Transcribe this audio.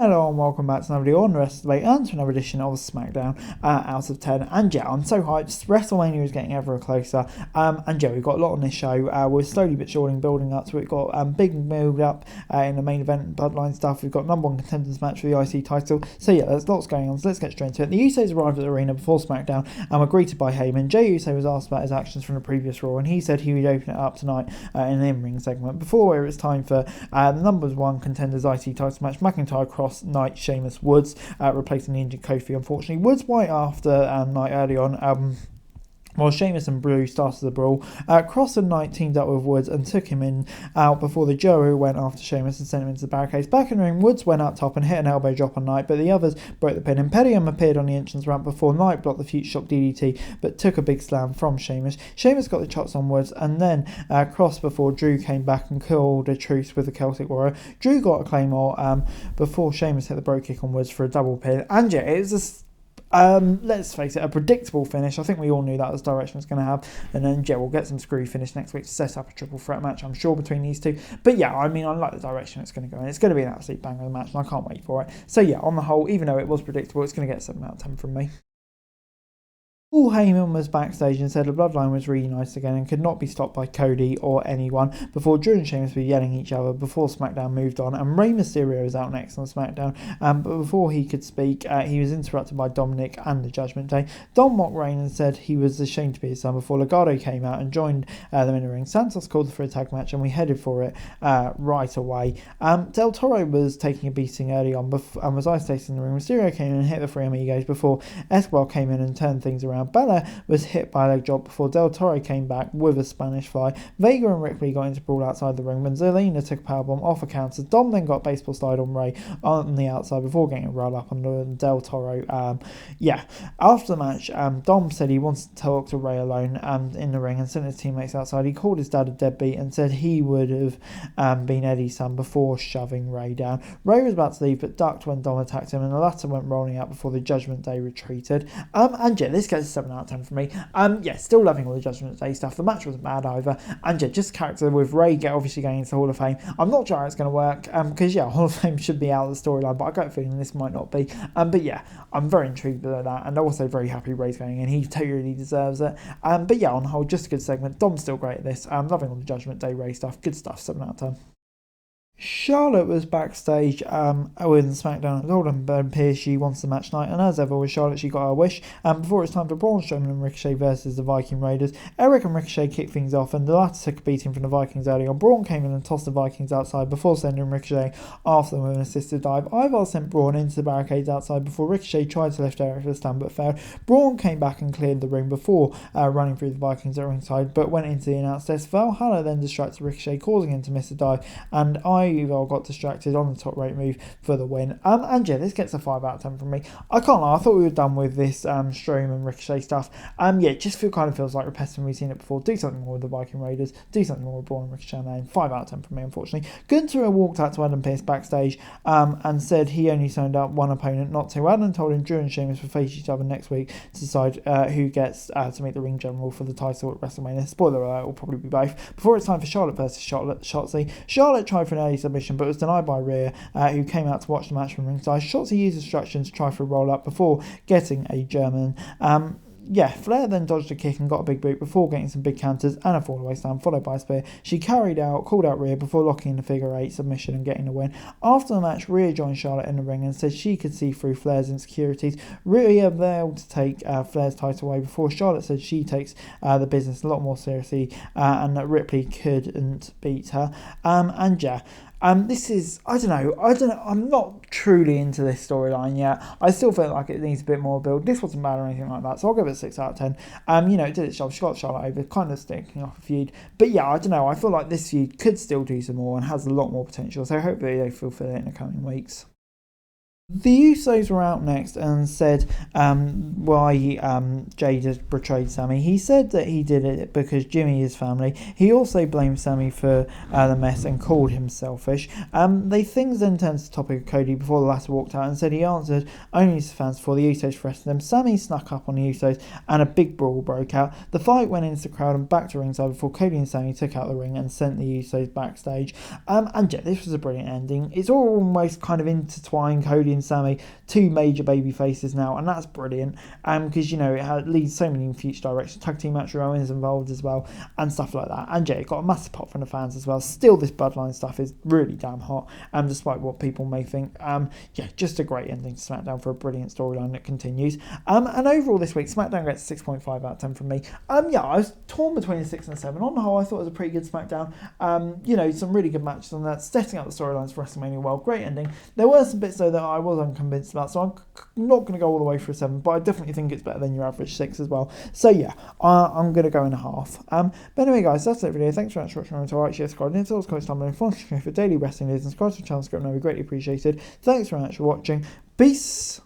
Hello and welcome back to another video on the rest of the debate and to another edition of Smackdown out of 10. And yeah, I'm so hyped. WrestleMania is getting ever closer. And yeah, we've got a lot on this show. We're slowly but surely building up. So we've got big build up in the main event, Bloodline stuff. We've got number one contenders match for the IC title. So yeah, there's lots going on. So let's get straight into it. The Usos arrived at the arena before Smackdown and were greeted by Heyman. Jey Uso was asked about his actions from the previous Raw, and he said he would open it up tonight in the in-ring segment. Before it's time for the number one contenders IC title match, McIntyre Cross Knight Sheamus Woods replacing the injured Kofi. Unfortunately, Woods white after Knight early on. While Sheamus and Brew started the brawl, Cross and Knight teamed up with Woods and took him out before the Joe went after Sheamus and sent him into the barricades. Back in the ring, Woods went up top and hit an elbow drop on Knight, but the others broke the pin. Imperium appeared on the entrance ramp before Knight blocked the Future Shock DDT, but took a big slam from Sheamus. Sheamus got the chops on Woods, and then Cross before Drew came back and called a truce with the Celtic Warrior. Drew got a Claymore before Sheamus hit the Bro Kick on Woods for a double pin. And yeah, it was let's face it, a predictable finish. I think we all knew that was the direction it's going to have. And then, yeah, we'll get some screw finish next week to set up a triple threat match, I'm sure, between these two. But yeah, I mean, I like the direction it's going to go in. It's going to be an absolute banger of a match, and I can't wait for it. So yeah, on the whole, even though it was predictable, it's going to get 7 out of 10 from me. Paul Heyman was backstage and said the Bloodline was reunited again and could not be stopped by Cody or anyone before Drew and Sheamus were yelling at each other before SmackDown moved on, and Rey Mysterio was out next on SmackDown, but before he could speak he was interrupted by Dominic and the Judgment Day. Dom mocked Reign and said he was ashamed to be his son before Legado came out and joined them in the ring. Santos called for a tag match and we headed for it right away. Del Toro was taking a beating early on and was isolated in the ring. Mysterio came in and hit the Three Amigos before Escobar came in and turned things around. Bella was hit by a leg drop before Del Toro came back with a Spanish fly. Vega and Ripley got into brawl outside the ring when Zelina took a powerbomb off a counter. Dom then got a baseball slide on Rey on the outside before getting a roll up on Del Toro. After the match, Dom said he wanted to talk to Rey alone in the ring and sent his teammates outside. He called his dad a deadbeat and said he would have been Eddie's son before shoving Rey down. Rey was about to leave but ducked when Dom attacked him, and the latter went rolling out before the Judgment Day retreated. And yeah, this gets a 7 out of 10 for me. Still loving all the Judgment Day stuff. The match wasn't bad either. And yeah, just character with Rey obviously going into the Hall of Fame. I'm not sure how it's going to work because yeah, Hall of Fame should be out of the storyline, but I got a feeling this might not be. But yeah, I'm very intrigued by that, and also very happy Rey's going in. He totally deserves it. But yeah, on the whole, just a good segment. Dom's still great at this. Loving all the Judgment Day Rey stuff. Good stuff. 7 out of 10. Charlotte was backstage with SmackDown. Told him Pierce she wants the match tonight, and as ever with Charlotte, she got her wish. Before it's time for Braun Strowman and Ricochet versus the Viking Raiders, Eric and Ricochet kicked things off, and the latter took a beating from the Vikings early on. Braun came in and tossed the Vikings outside before sending Ricochet after them with an assisted dive. Ivar sent Braun into the barricades outside before Ricochet tried to lift Eric for the stand but failed. Braun came back and cleared the ring before running through the Vikings at ringside, but went into the announce desk. Valhalla then distracted Ricochet, causing him to miss a dive, and Ivar got distracted on the top rope move for the win. And yeah, this gets a 5 out of 10 from me. I can't lie, I thought we were done with this Strowman and Ricochet stuff. Just kind of feels like repetitive. We've seen it before. Do something more with the Viking Raiders. Do something more with Braun and Ricochet. And 5 out of 10 from me, unfortunately. Gunther walked out to Adam Pearce backstage and said he only signed up one opponent, not two. Adam told him Drew and Sheamus will face each other next week to decide who gets to meet the ring general for the title at WrestleMania. Spoiler alert, it will probably be both. Before it's time for Charlotte versus Shotzi. Charlotte tried for an early submission but was denied by Rhea, who came out to watch the match from ringside. Shotzi used instructions to try for a roll-up before getting a German. Flair then dodged a kick and got a big boot before getting some big counters and a fall-away slam followed by a spear. She called out Rhea before locking in the figure 8 submission and getting the win. After the match, Rhea joined Charlotte in the ring and said she could see through Flair's insecurities. Rhea vowed to take Flair's title away before Charlotte said she takes the business a lot more seriously and that Ripley couldn't beat her. This is, I don't know, I'm not truly into this storyline yet. I still feel like it needs a bit more build. This wasn't bad or anything like that, so I'll give it a 6 out of 10. It did its job. She got Charlotte over, kind of sticking off a feud. But yeah, I don't know, I feel like this feud could still do some more and has a lot more potential, so hopefully they fulfill it in the coming weeks. The Usos were out next and said why Jade had betrayed Sammy. He said that he did it because Jimmy is family. He also blamed Sammy for the mess and called him selfish. Things then turned to the topic of Cody before the latter walked out and said he answered only to fans before the Usos threatened them. Sammy snuck up on the Usos and a big brawl broke out. The fight went into the crowd and back to ringside before Cody and Sammy took out the ring and sent the Usos backstage. And yeah, this was a brilliant ending. It's all almost kind of intertwined, Cody and Sammy, two major baby faces now, and that's brilliant because it leads so many future directions. Tag team match, Owens involved as well, and stuff like that. And yeah, it got a massive pop from the fans as well. Still, this Bloodline stuff is really damn hot, despite what people may think. Just a great ending to SmackDown for a brilliant storyline that continues. And overall this week, SmackDown gets 6.5 out of 10 from me. I was torn between a 6 and a 7. On the whole, I thought it was a pretty good SmackDown. Some really good matches on that, setting up the storylines for WrestleMania well. Great ending. There were some bits though that I was unconvinced about, so I'm not going to go all the way for a 7, but I definitely think it's better than your average 6 as well. So yeah, I'm going to go in a half. But anyway, guys, that's it for the video. Thanks very much for watching. Remember to like, share, subscribe, and also comment down below for daily wrestling news and subscribe to the channel. Subscribe, would be greatly appreciated. Thanks very much for watching. Peace.